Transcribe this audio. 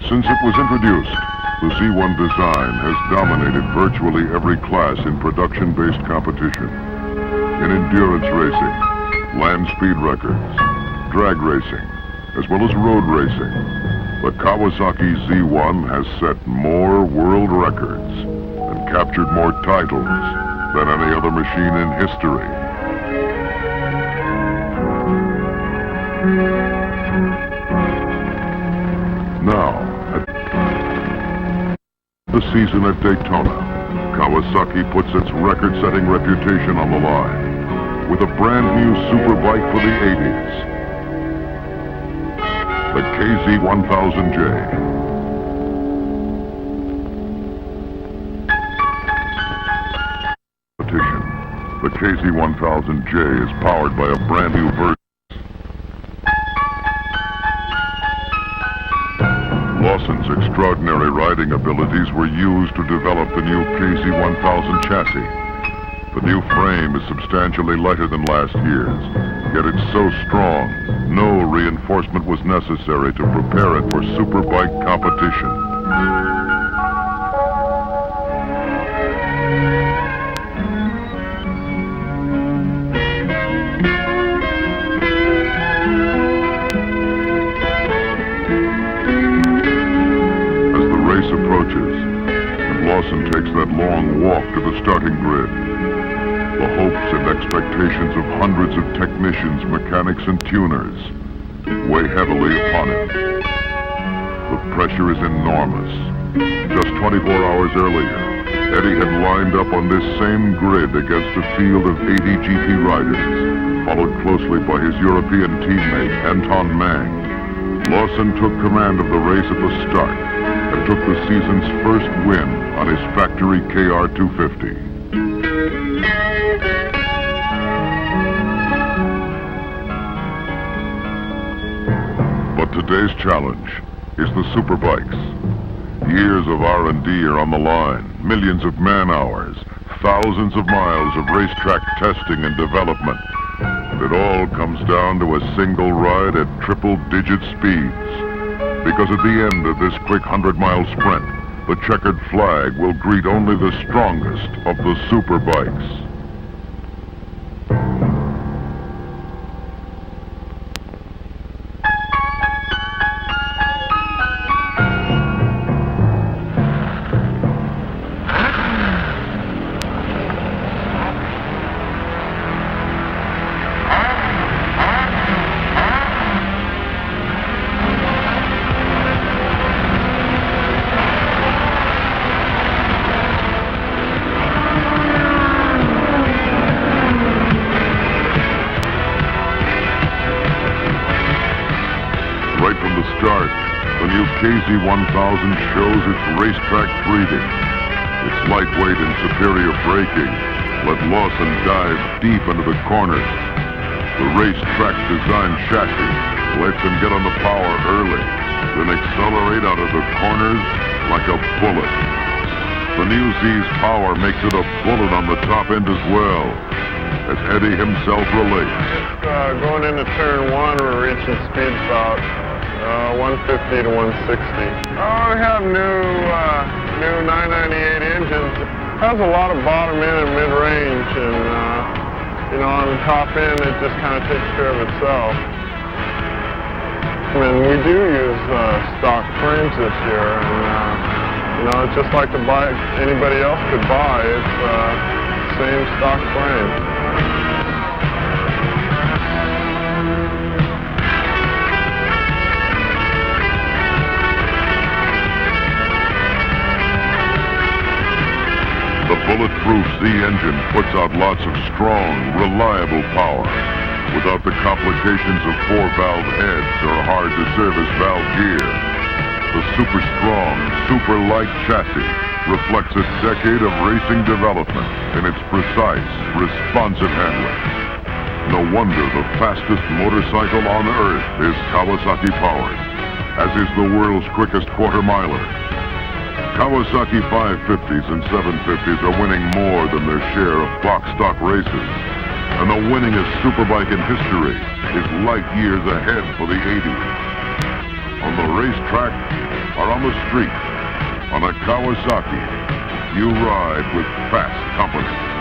Since it was introduced, the Z1 design has dominated virtually every class in production-based competition. In endurance racing, land speed records, drag racing, as well as road racing, the Kawasaki Z1 has set more world records and captured more titles than any other machine in history. Now, the season at Daytona, Kawasaki puts its record-setting reputation on the line with a brand new superbike for the 80s, the KZ1000J. The KZ1000J is powered by a brand new version. Lawson's extraordinary riding abilities were used to develop the new KZ1000 chassis. The new frame is substantially lighter than last year's, yet it's so strong, no reinforcement was necessary to prepare it for superbike competition. Approaches, and Lawson takes that long walk to the starting grid. The hopes and expectations of hundreds of technicians, mechanics, and tuners weigh heavily upon him. The pressure is enormous. Just 24 hours earlier, Eddie had lined up on this same grid against a field of 80 GP riders, followed closely by his European teammate, Anton Mang. Lawson took command of the race at the start and took the season's first win on his factory KR250. But today's challenge is the superbikes. Years of R&D are on the line, millions of man-hours, thousands of miles of racetrack testing and development. And it all comes down to a single ride at triple-digit speeds. Because at the end of this quick 100-mile sprint, the checkered flag will greet only the strongest of the superbikes. Right from the start, the new KZ1000 shows its racetrack breeding. Its lightweight and superior braking let Lawson dive deep into the corners. The racetrack design chassis lets him get on the power early, then accelerate out of the corners like a bullet. The new Z's power makes it a bullet on the top end as well, as Eddie himself relates. Going into turn one, we're reaching speeds about 150 to 160. We have new 998 engines. It has a lot of bottom end and mid-range, and on the top end, it just kind of takes care of itself. And we do use stock frames this year, and it's just like the bike anybody else could buy. It's same stock frame. The bulletproof Z engine puts out lots of strong, reliable power without the complications of 4-valve heads or hard-to-service valve gear. The super strong, super light chassis reflects a decade of racing development in its precise, responsive handling. No wonder the fastest motorcycle on Earth is Kawasaki powered, as is the world's quickest quarter-miler. Kawasaki 550s and 750s are winning more than their share of box stock races, and the winningest superbike in history is light years ahead for the 80s. on the racetrack or on the street, on a Kawasaki, you ride with fast company.